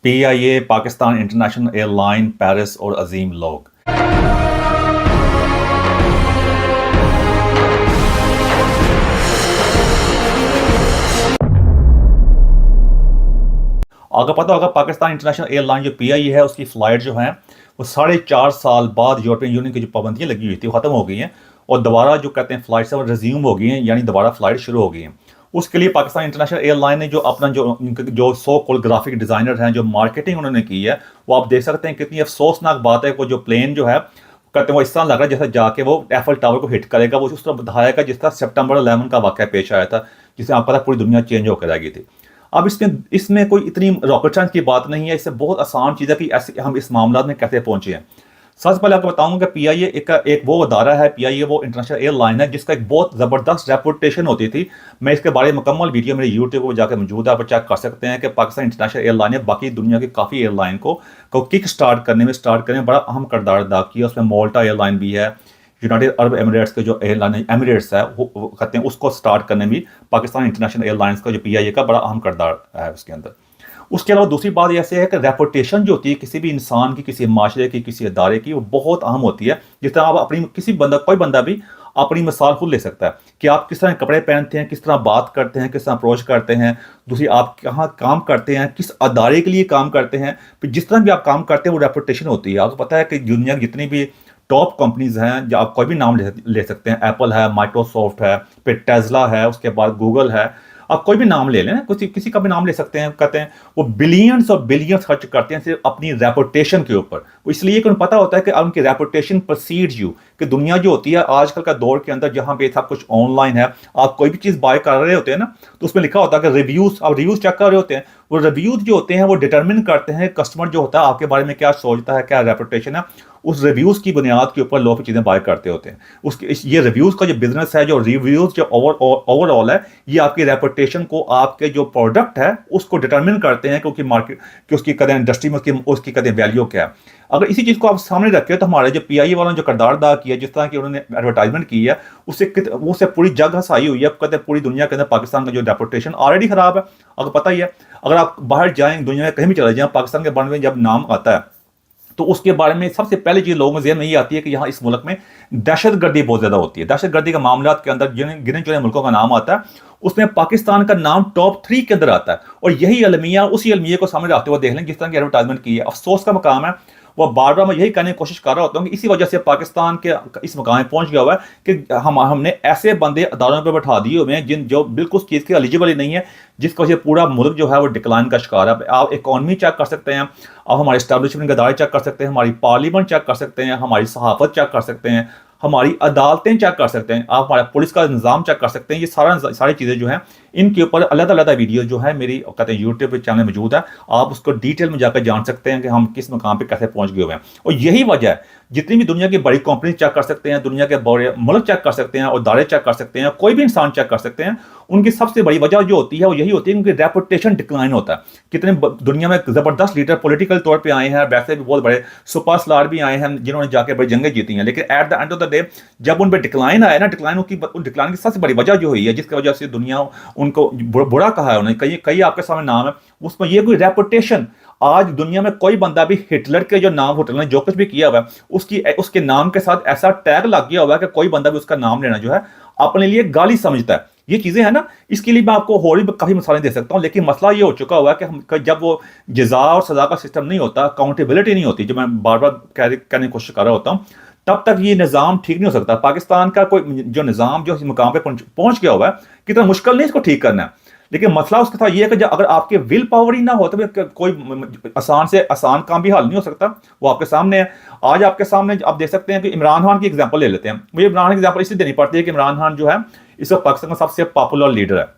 PIA Pakistan international airline Paris और अजीम लोग। अगर पता होगा पाकिस्तान इंटरनेशनल एयरलाइन जो PIA है उसकी फ़्लाइट जो है वो 4.5 साल बाद यूरोपियन यूनियन की जो पाबंदियाँ लगी हुई थी वो ख़त्म हो गई हैं और दोबारा जो कहते हैं फ़्लाइट्स वो रिज्यूम हो गई हैं, यानी दोबारा फ़्लाइट शुरू हो गई हैं। उसके लिए पाकिस्तान इंटरनेशनल एयरलाइन ने जो अपना जो सो कॉल्ड ग्राफिक डिज़ाइनर हैं, जो मार्केटिंग उन्होंने की है, वो आप देख सकते हैं कितनी अफसोसनाक बात है। वो जो प्लेन जो है कहते हैं वो इस तरह लग रहा है जैसे जाके वो एफल टावर को हिट करेगा, वो उस तरह दिखाएगा जिस तरह सितंबर 11 का वाक़या पेश आया था, जिससे आपको पता पूरी दुनिया चेंज होकर आ गई थी। अब इसमें इसमें कोई इतनी रॉकेट साइंस की बात नहीं है, इससे बहुत आसान चीज़ है कि ऐसे हम इस मामला में कैसे पहुंचे हैं। सबसे पहले आपको बताऊंगा कि PIA एक वो अदारा है, PIA वो इंटरनेशनल एयरलाइन है जिसका एक बहुत ज़बरदस्त रेपुटेशन होती थी। मैं इसके बारे में मुकम्मल वीडियो मेरे यूट्यूब पर जाकर मौजूद है, आप चेक कर सकते हैं कि पाकिस्तान इंटरनेशनल एयरलाइन ने बाकी दुनिया की काफ़ी एयरलाइन को किक स्टार्ट करने में बड़ा अहम किरदार अदा किया। उसमें मोल्टा एयरलाइन भी है, यूनाइटेड अरब एमिरेट्स के जो एयरलाइन एमिरेट्स है वो कहते हैं उसको स्टार्ट करने में पाकिस्तान इंटरनेशनल एयरलाइंस का जो PIA का बड़ा अहम किरदार है उसके अंदर। उसके अलावा दूसरी बात ऐसे है कि रेपुटेशन जो होती है किसी भी इंसान की, किसी माशरे की, किसी अदारे की, वो बहुत अहम होती है। जिस तरह आप अपनी कोई बंदा भी अपनी मिसाल खुद ले सकता है कि आप किस तरह कपड़े पहनते हैं, किस तरह बात करते हैं, किस तरह अप्रोच करते हैं। दूसरी, आप कहाँ काम करते हैं, किस अदारे के लिए काम करते हैं, फिर जिस तरह भी आप काम करते हैं वो रेपुटेशन होती है। आपको पता है कि दुनिया की जितनी भी टॉप कंपनीज हैं, जो आप कोई भी नाम ले सकते हैं, एप्पल है, माइक्रोसॉफ्ट है, फिर टेस्ला है, उसके बाद गूगल है, आप कोई भी नाम ले लें, किसी का भी नाम ले सकते हैं। कहते हैं वो बिलियंस और बिलियंस खर्च करते हैं सिर्फ अपनी रेपुटेशन के ऊपर। वो इसलिए कि उन्हें पता होता है कि उनकी रेपुटेशन प्रसीड्स यू, कि दुनिया जो होती है आजकल का दौर के अंदर जहां पे सब कुछ ऑनलाइन है, आप कोई भी चीज़ बाय कर रहे होते हैं ना, तो उसमें लिखा होता है कि रिव्यूज़, आप रिव्यूज़ चेक कर रहे होते हैं। वो रिव्यूज़ जो होते हैं वो डिटरमिन करते हैं कस्टमर जो होता है आपके बारे में क्या सोचता है, क्या रेपुटेशन है। उस रिव्यूज़ की बुनियाद के ऊपर लोग चीज़ें बाय करते होते हैं। ये रिव्यूज़ का जो बिजनेस है, जो रिव्यूज़ जो ओवरऑल है, ये आपकी रेपुटेशन को, आपके जो प्रोडक्ट है उसको डिटरमिन करते हैं, क्योंकि मार्केट कि उसकी कदें इंडस्ट्री में उसकी कदें वैल्यू क्या है। अगर इसी चीज़ को आप सामने रखें तो हमारे जो PIA वालों ने जो किरदार अदा किया, जिस तरह की उन्होंने एडवर्टाइजमेंट की है, उससे पूरी जग हंसाई हुई है। कहते हैं पूरी दुनिया के अंदर पाकिस्तान का जो रेपुटेशन ऑलरेडी ख़राब है। अगर पता ही है, अगर आप बाहर जाएँ, दुनिया में कहीं भी चले जाएँ, पाकिस्तान के बारे में जब नाम आता है तो उसके बारे में सबसे पहले चीज़ लोगों के ज़हन में ये आती है कि यहाँ इस मुल्क में दहशतगर्दी बहुत ज़्यादा होती है। दहशतगर्दी के मामलों के अंदर जिन गिने चुने मुल्कों का नाम आता है, उसमें पाकिस्तान का नाम टॉप 3 के अंदर आता है। और यही अलमिया, उसी अलमिया को सामने रखते हुए देख लें जिस तरह की एडवर्टाइजमेंट की है। अफसोस का मकाम है, वो बार बार मैं यही कहने की कोशिश कर रहा होता हूँ कि इसी वजह से पाकिस्तान के इस मकाम में पहुंच गया हुआ है कि हमने ऐसे बंदे अदारों पर बैठा दिए हुए हैं जो बिल्कुल उस चीज़ के एलिजिबल ही नहीं है, जिसकी वजह से पूरा मुल्क जो है वो डिक्लाइन का शिकार है। आप इकॉनमी चेक कर सकते हैं, आप हमारे इस्टेब्लिशमेंट के अदारे चेक कर सकते हैं, हमारी पार्लियामेंट चेक कर सकते हैं, हमारी सहाफत चेक कर सकते हैं, हमारी अदालतें चेक कर सकते हैं, आप हमारा पुलिस का निज़ाम चेक कर सकते हैं। ये सारी चीज़ें जो हैं इनके ऊपर अलग-अलग वीडियो जो है मेरी कहते हैं यूट्यूब पे चैनल मौजूद है। आप उसको डिटेल में जाकर जान सकते हैं कि हम किस मकाम पे कैसे पहुंच गए हुए हैं। और यही वजह है, जितनी भी दुनिया की बड़ी कंपनी चेक कर सकते हैं, दुनिया के बड़े मुल्क चेक कर सकते हैं, और दायरे चेक कर सकते हैं, कोई भी इंसान चेक कर सकते हैं, उनकी सबसे बड़ी वजह जो होती है वो यही होती है, उनकी रेपुटेशन डिक्लाइन होता है। कितने दुनिया में ज़बरदस्त लीडर पॉलिटिकल तौर पर आए हैं, वैसे भी बहुत बड़े सुपर स्टार भी आए हैं जिन्होंने जाके बड़ी जंगें जीती हैं, लेकिन at the end of the day जब उन पर डिक्लाइन आया ना, डिक्लाइन की सबसे बड़ी वजह जो हुई है, जिसकी वजह से दुनिया उनको बुरा कहा है उन्होंने, कई आपके सामने नाम है, उसमें ये कोई रेपुटेशन। आज दुनिया में कोई बंदा भी हिटलर के जो नाम, हिटलर ने जो कुछ भी किया हुआ है उसके नाम के साथ ऐसा टैग लग गया हुआ है कि कोई बंदा भी उसका नाम लेना जो है अपने लिए गाली समझता है। ये चीजें है ना, इसके लिए मैं आपको और भी काफी मिसालें दे सकता हूं, लेकिन मसला ये हो चुका हुआ है कि हम जब वो जजा और सजा का सिस्टम नहीं होता, अकाउंटेबिलिटी नहीं होती, जो मैं बार बार कहने की कोशिश कर रहा होता हूं, तब तक ये निज़ाम ठीक नहीं हो सकता। पाकिस्तान का कोई जो निज़ाम जो इस मुकाम पे पहुंच गया हुआ है, कितना मुश्किल नहीं इसको ठीक करना है। लेकिन मसला उसका था ये है कि अगर आपके विल पावर ही ना हो तो कोई आसान से आसान काम भी हल नहीं हो सकता। वो आपके सामने है। आज आपके सामने आप देख सकते हैं कि इमरान खान की एग्जांपल ले लेते हैं। मुझे इमरान खान की एग्जांपल इसलिए देनी पड़ती है कि इमरान खान जो है इस वक्त पाकिस्तान का सबसे पॉपुलर लीडर है,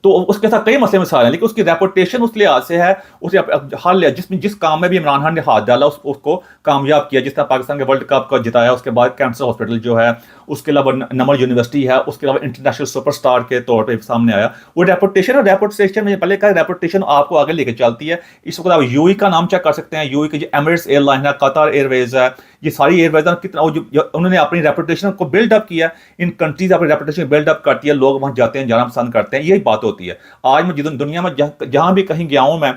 तो उसके साथ कई मसले मिसाल हैं, लेकिन उसकी रेपुटेशन उस लिहाज से है, उसे हर लिहाज जिस काम में भी इमरान खान ने हाथ डाला उसको कामयाब किया। जिस तरह पाकिस्तान के वर्ल्ड कप का जिताया, उसके बाद कैंसर हॉस्पिटल जो है, उसके अलावा नमर यूनिवर्सिटी है, उसके अलावा इंटरनेशनल सुपरस्टार के तौर पर सामने आया। वो रेपुटेशन, और रेपुटेशन में पहले का रेपुटेशन आपको आगे लेकर चलती है। इस वक्त आप यूएई का नाम चेक कर सकते हैं, यूएई की जो एमिरेट्स एयरलाइन है, कतर एयरवेज है, ये सारी एयरवेज कितना उन्होंने अपनी रेपुटेशन को बिल्डअप किया। इन कंट्रीज अपनी रेपुटेशन बिल्डअप करती है, लोग वहाँ जाते हैं, जाना पसंद करते हैं, यही बात होती है। आज मैं दुनिया में जहाँ भी कहीं गया हूँ मैं,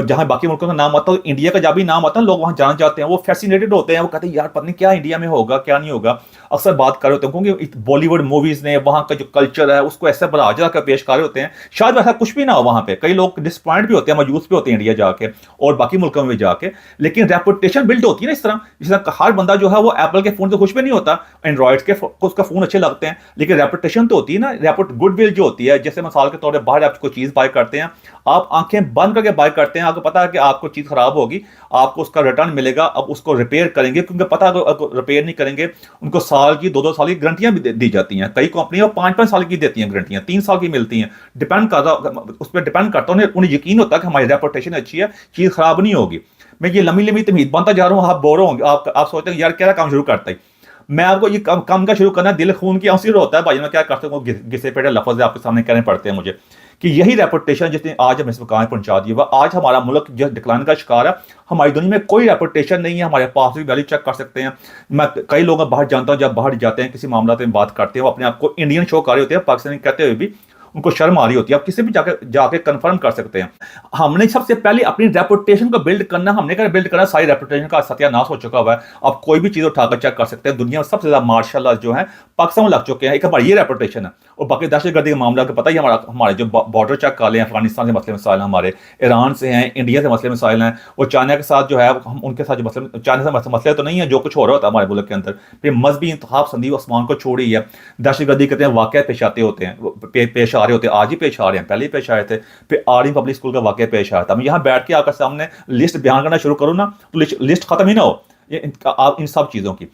जहाँ बाकी मुल्कों का नाम आता है, इंडिया का जब भी नाम आता है लोग वहाँ जाना चाहते हैं, वो फैसिनेटेड होते हैं, वो कहते हैं यार पता नहीं क्या इंडिया में होगा क्या नहीं होगा। अक्सर बात कर रहे होते हैं क्योंकि बॉलीवुड मूवीज ने वहाँ का जो कल्चर है उसको ऐसे बढ़ा चढ़ा कर पेश कर रहे होते हैं, शायद वैसा कुछ भी ना हो वहाँ पे, कई लोग डिसपॉइंट भी होते हैं, मायूस भी होते हैं इंडिया जाके और बाकी मुल्कों में जाके, लेकिन रेपुटेशन बिल्ड होती है ना इस तरह, जिस तरह हर बंदा जो है वो एप्पल के फोन से खुश भी नहीं होता, एंड्रॉइड के उसका फोन अच्छे लगते हैं, लेकिन रेपुटेशन तो होती है ना, गुडविल जो होती है, जैसे मिसाल के तौर पर बाहर आप कोई चीज बाय करते हैं, आप आंखें बंद करके बाय करते हैं, आपको पता है कि आपको चीज खराब होगी, आपको उसका रिटर्न मिलेगा, अब उसको रिपेयर करेंगे, क्योंकि पता है अगर रिपेयर नहीं करेंगे उनको साल की 2-2 साल की गारंटियां भी दी जाती हैं, कई कंपनियां 5-5 साल की देती हैं गारंटियां, 3 साल की मिलती हैं, डिपेंड करता उस पर डिपेंड करता है, उन्हें यकीन होता है कि हमारी रेपुटेशन अच्छी है, चीज खराब नहीं होगी। मैं ये लंबी लंबी तमीद बनता जा रहा हूँ, आप बोर होंगे, आप सोचते हैं यार क्या काम शुरू करता है, मैं आपको ये काम का शुरू करना दिल खून की आंसू होता है भाई, मैं क्या कर सकूँ, घिसे पेटे लफ्ज आपके सामने कहने पड़ते हैं मुझे, कि यही रेपुटेशन जिसने आज हम इस मुकाम पहुंचा दिया, वह आज हमारा मुल्क जो डिक्लाइन का शिकार है, हमारी दुनिया में कोई रेपुटेशन नहीं है, हमारे पास भी वैल्यू चेक कर सकते हैं। मैं कई लोग बाहर जानता हूं, जब बाहर जाते हैं किसी मामला में बात करते हैं, वो अपने आप को इंडियन शो कर रहे होते हैं, पाकिस्तानी कहते हुए भी उनको शर्म आ रही होती है, आप किसी भी जाके कंफर्म कर सकते हैं। हमने सबसे पहले अपनी रेपुटेशन को बिल्ड करना, हमने क्या बिल्ड करना, सारी रेपुटेशन का सत्यानाश हो चुका हुआ है, आप कोई भी चीज उठाकर चेक कर सकते हैं, दुनिया में सबसे ज्यादा मार्शल लॉ जो है पाकिस्तान में लग चुके हैं, एक हमारी ये रेपुटेशन है। और बाकी दहशतगर्दी का मामला पता ही, हमारे जो बॉर्डर चेक काले हैं, अफगानिस्तान से मसले मसाइल हमारे, ईरान से हैं, इंडिया से मसले मसाइल हैं, और चाइना के साथ जो है हम उनके साथ जो मसले, चाइना से मसले तो नहीं है, जो कुछ हो रहा होता है हमारे मुल्क के अंदर, फिर मजहबी इंतखाब संदीप उस्मान को छोड़ी है, दहशतगर्दी कहते हैं वाकया पेश आते होते हैं, पेश आ रहे होते हैं, आज ही पेश आ रहे हैं, पहले ही पेश आए थे, फिर आर्मी पब्लिक स्कूल का वाकया पेश आया था। मैं यहाँ बैठ के आपके सामने लिस्ट बयान करना शुरू करूँ ना तो लिस्ट खत्म ही ना हो आप इन सब चीजों की।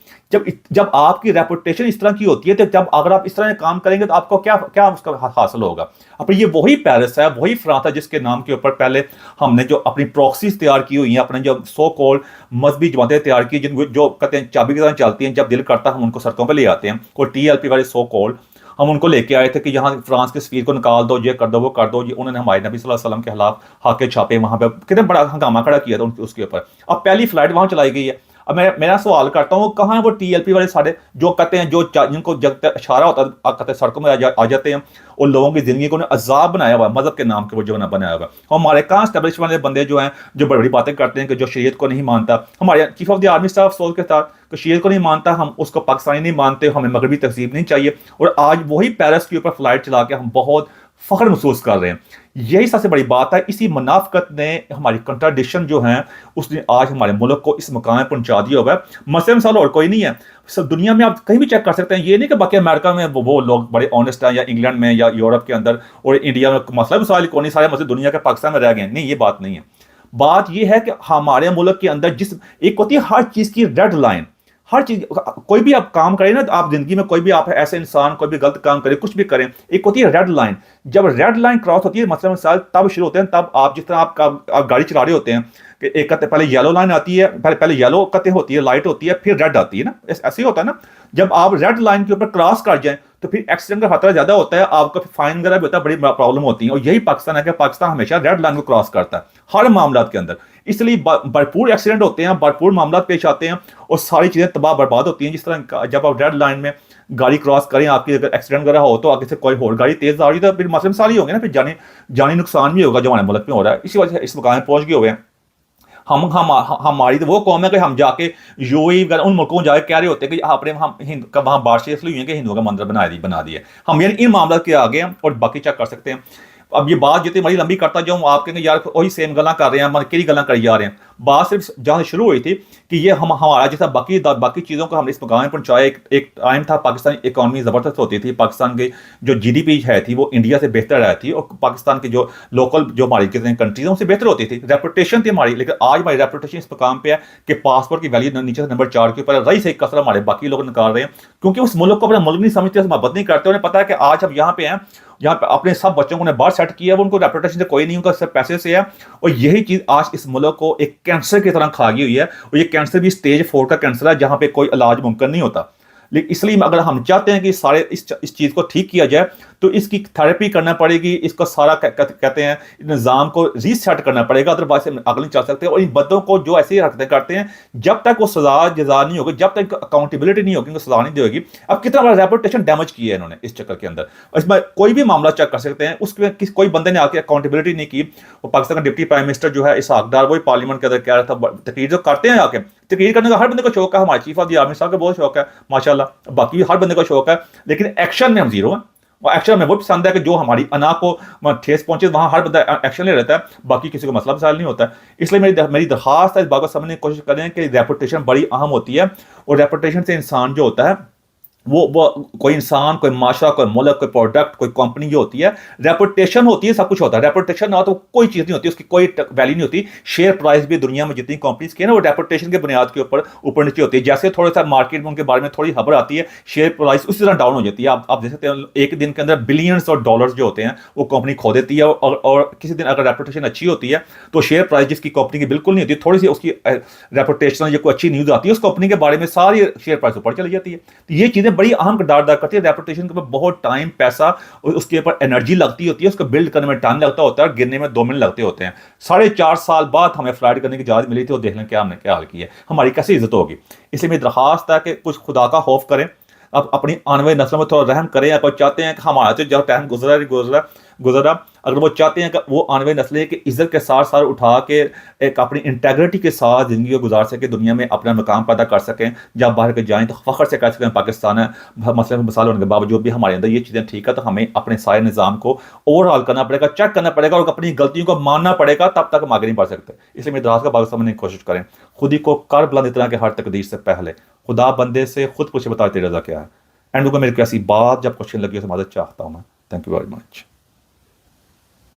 जब आपकी रेपुटेशन इस तरह की होती है, तो जब अगर आप इस तरह काम करेंगे तो आपको क्या क्या उसका हासिल होगा। अब ये वही पेरिस है, वही फ्रांस है जिसके नाम के ऊपर पहले हमने जो अपनी प्रॉक्सीज तैयार की हुई हैं, अपने जो सो कॉल्ड मजहबी जमातें तैयार की, जो कहते हैं चाबी की तरह चलती हैं, जब दिल करता हम उनको सड़कों पर ले आते हैं, कोई TLP वाले सो कॉल्ड, हम उनको लेके आए थे कि यहाँ फ्रांस के सफीर को निकाल दो, ये कर दो वो कर दो, ये उन्होंने हमारे नबी सल्लल्लाहु अलैहि वसल्लम के खिलाफ हाके छापे, वहां पे कितने बड़ा हंगामा खड़ा किया था उसके ऊपर। अब पहली फ्लाइट वहां चलाई गई है। अब मैं मेरा सवाल करता हूँ, कहाँ है वो TLP वाले सारे जो कहते हैं, जो जिनको इशारा होता है कहते सड़कों में आ जाते हैं और लोगों की जिंदगी को अजाब बनाया हुआ है, मजहब के नाम के वो जो बनाया हुआ है। हमारे कहाँ स्टैब्लिश वाले बंदे जो हैं, जो बड़ी बड़ी बातें करते हैं कि जो शरीयत को नहीं मानता, हमारे chief of the army staff सोच के साथ कि शरीयत को नहीं मानता, हम उसको पाकिस्तानी नहीं मानते, हमें मगरबी तहजीब नहीं चाहिए, और आज वही पेरिस के ऊपर फ्लाइट चला के हम बहुत फख्र महसूस कर रहे हैं। यही सबसे बड़ी बात है। इसी मुनाफकत ने, हमारी कंट्राडिक्शन जो है, उसने आज हमारे मुल्क को इस मकाम में पहुंचा दिया हुआ है। मसले मसाला और कोई नहीं है, सब दुनिया में आप कहीं भी चेक कर सकते हैं। ये नहीं कि बाकी अमेरिका में वो लोग बड़े ऑनेस्ट हैं, या इंग्लैंड में या यूरोप के अंदर और इंडिया में मसला मसाइल को नहीं, सारे मसले दुनिया के पाकिस्तान में रह गए। नहीं, ये बात नहीं है। बात ये है कि हमारे मुल्क के अंदर जिस एक होती है हर चीज़ की रेड लाइन, हर चीज, कोई भी आप काम करें ना, आप जिंदगी में कोई भी आप ऐसे इंसान कोई भी गलत काम करें, कुछ भी करें, एक होती है रेड लाइन। जब रेड लाइन क्रॉस होती है, मतलब मिसाल तब शुरू होते हैं, तब आप जिस तरह आप गाड़ी चला रहे होते हैं कि एक कते पहले येलो लाइन आती है, पहले येलो कते होती है, लाइट होती है, फिर रेड आती है ना, ऐसे ही होता है ना। जब आप रेड लाइन के ऊपर क्रॉस कर जाएं तो फिर एक्सीडेंट का खतरा ज्यादा होता है, आपका फाइन वगैरह भी होता है, बड़ी प्रॉब्लम होती है। और यही पाकिस्तान है कि पाकिस्तान हमेशा रेड लाइन को क्रॉस करता है हर मामला के अंदर, इसलिए भरपूर एक्सीडेंट होते हैं, भरपूर मामला पेश आते हैं और सारी चीजें तबाह बर्बाद होती हैं। जिस तरह जब आप रेड लाइन में गाड़ी क्रॉस करें, आपकी अगर एक्सीडेंट वगैरह हो तो आगे से कोई और गाड़ी तेज आ रही है तो फिर मसले सारी होंगे ना, फिर जानी नुकसान भी होगा जो हमारे मुल्क में हो रहा है। इसी वजह से इस मुकाम में पहुंच गए हुए हैं हमारी तो वो कौम है कि हम जाके यूएई वगैरह उन मुल्कों में जाके कह रहे होते हैं कि आपने हम वहाँ बारिशें इसलिए हुई हैं कि हिंदुओं का मंदिर बना दिया। हम यानी इन मामला के आगे हैं और बाकी चेक कर सकते हैं। अब ये बात जितनी बड़ी लंबी करता जाऊँ, आप कहेंगे यार वही सेम गल्ला कर रहे हैं, मन केड़ी गल्ला करी जा रहे हैं। बात सिर्फ जहाँ से शुरू हुई थी कि ये हमारा जैसा बाकी चीज़ों को हमने इस मुकाम में पहुंचाया। एक टाइम था पाकिस्तान इकॉनमी ज़बरदस्त होती थी, पाकिस्तान की जो GDP है थी वो इंडिया से बेहतर रही थी, और पाकिस्तान की जो लोकल जो हमारी कितने कंट्रीज उनसे बेहतर होती थी, रेपुटेशन थी हमारी। लेकिन आज हमारी रेपुटेशन इस मुकाम पे है कि पासपोर्ट की वैल्यू नीचे से नंबर 4 के ऊपर रही से कसर हमारे बाकी लोग निकाल रहे हैं, क्योंकि उस मुल्क को अपना मुल्क नहीं समझते, मोहब्बत नहीं करते। उन्हें पता है कि आज हम यहाँ पे हैं, यहाँ पे अपने सब बच्चों को बाहर सेट किया, वो उनको रेपुटेशन से कोई नहीं, उनका सिर्फ पैसे से है। और यही चीज़ आज इस मुल्क को एक कैंसर की तरह खा गई हुई है, और ये कैंसर भी स्टेज 4 का कैंसर है, जहाँ पे कोई इलाज मुमकिन नहीं होता। लेकिन इसलिए अगर हम चाहते हैं कि सारे इस चीज़ को ठीक किया जाए, तो इसकी थेरेपी करना पड़ेगी, इसको सारा कहते हैं निज़ाम को रीसेट करना पड़ेगा, अदरवाइज आगे नहीं चल सकते। और इन बंदों को जो ऐसी हरकतें करते हैं, जब तक वो सजा जजा नहीं होगी, जब तक अकाउंटेबिलिटी नहीं होगी, उनको सजा नहीं देगी। अब कितना बड़ा रेपुटेशन डैमेज किया है इन्होंने इस चक्कर के अंदर। इसमें कोई भी मामला चेक कर सकते हैं, उसके कोई बंदे ने आके अकाउंटेबिलिटी नहीं की। वो पाकिस्तान का डिप्टी प्राइम मिनिस्टर जो है इसहाक डार, वही पार्लियामेंट के अंदर कह रहा था, तकरीर जो करते हैं आके, तकरीर करने का हर बंदे को शौक है, हमारे चीफ ऑफ द आर्मी साहब का बहुत शौक है माशाल्लाह, बाकी हर बंदे को शौक है, लेकिन एक्शन में हम जीरो हैं। और एक्शन में वो पसंद है कि जो हमारी अना को ठेस पहुंचे, वहां हर बंदा एक्शन ले रहता है, बाकी किसी को मसला मसाइल नहीं होता है। इसलिए मेरी दरखास्त है, इस बात को समझने की कोशिश करें कि रेपुटेशन बड़ी अहम होती है, और रेपुटेशन से इंसान जो होता है वो कोई इंसान, कोई माशरा, कोई मुल्क, कोई प्रोडक्ट, कोई कंपनी जो होती है, रेपुटेशन होती है, सब कुछ होता है। रेपुटेशन ना हो तो कोई चीज़ नहीं होती, उसकी कोई वैल्यू नहीं होती। शेयर प्राइस भी दुनिया में जितनी कंपनीज की है ना, वो रेपुटेशन के बुनियाद के ऊपर नीचे होती है। जैसे थोड़ा सा मार्केट में उनके बारे में थोड़ी खबर आती है, शेयर प्राइस उसी तरह डाउन हो जाती है। आप देख सकते हैं एक दिन के अंदर बिलियंस और डॉलर्स जो होते हैं वो कंपनी खो देती है, और किसी दिन अगर रेपुटेशन अच्छी होती है तो शेयर प्राइस जिसकी कंपनी की बिल्कुल नहीं होती, थोड़ी सी उसकी रेपुटेशन या कोई अच्छी न्यूज़ आती है, उस कंपनी के बारे में सारी शेयर प्राइस ऊपर चली जाती है। तो ये चीज़ें बड़ी अहम किरदार अदा करती है। रेपुटेशन के ऊपर बहुत टाइम, पैसा, उसके ऊपर एनर्जी लगती होती है, उसको बिल्ड करने में टाइम लगता होता है, और गिरने में 2 मिनट लगते होते हैं। 4.5 साल बाद हमें फ्लाइट करने की इजाज़त मिली थी, और देख लें क्या हमने क्या हाल किया है, हमारी कैसी इज्जत होगी। इसलिए मेरी दरखास्त है कि कुछ खुदा का खौफ करें, अब अपनी आने वाली नस्लों में थोड़ा रहम करें। या कोई चाहते हैं कि हमारा तो जब टाइम गुजरा, अगर वो चाहते हैं कि वो आने वाली नस्लें की इज्जत के साथ साथ उठा के एक अपनी इंटेग्रिटी के साथ ज़िंदगी को गुजार सके, दुनिया में अपना मकाम पैदा कर सकें, जब बाहर के जाएँ तो फ़ख्र से कह सकें पाकिस्तान है। मसले मसाले होने के बावजूद भी हमारे अंदर ये चीज़ें ठीक है। तो हमें अपने सारे निज़ाम को ओवरऑल करना पड़ेगा, चेक करना पड़ेगा, और अपनी गलतियों को मानना पड़ेगा, तब तक हम आगे नहीं बढ़ सकते। इसलिए मेरी दरखास्त का बात समझने की कोशिश करें, खुद ही को कर बुलंद इतना कि हर तकदीर से पहले खुदा बंदे से खुद पूछे, बता तेरी रज़ा क्या है। एंड को मेरे को ऐसी बात जब क्वेश्चन लगी तो मदद चाहता हूँ मैं। Thank you very much.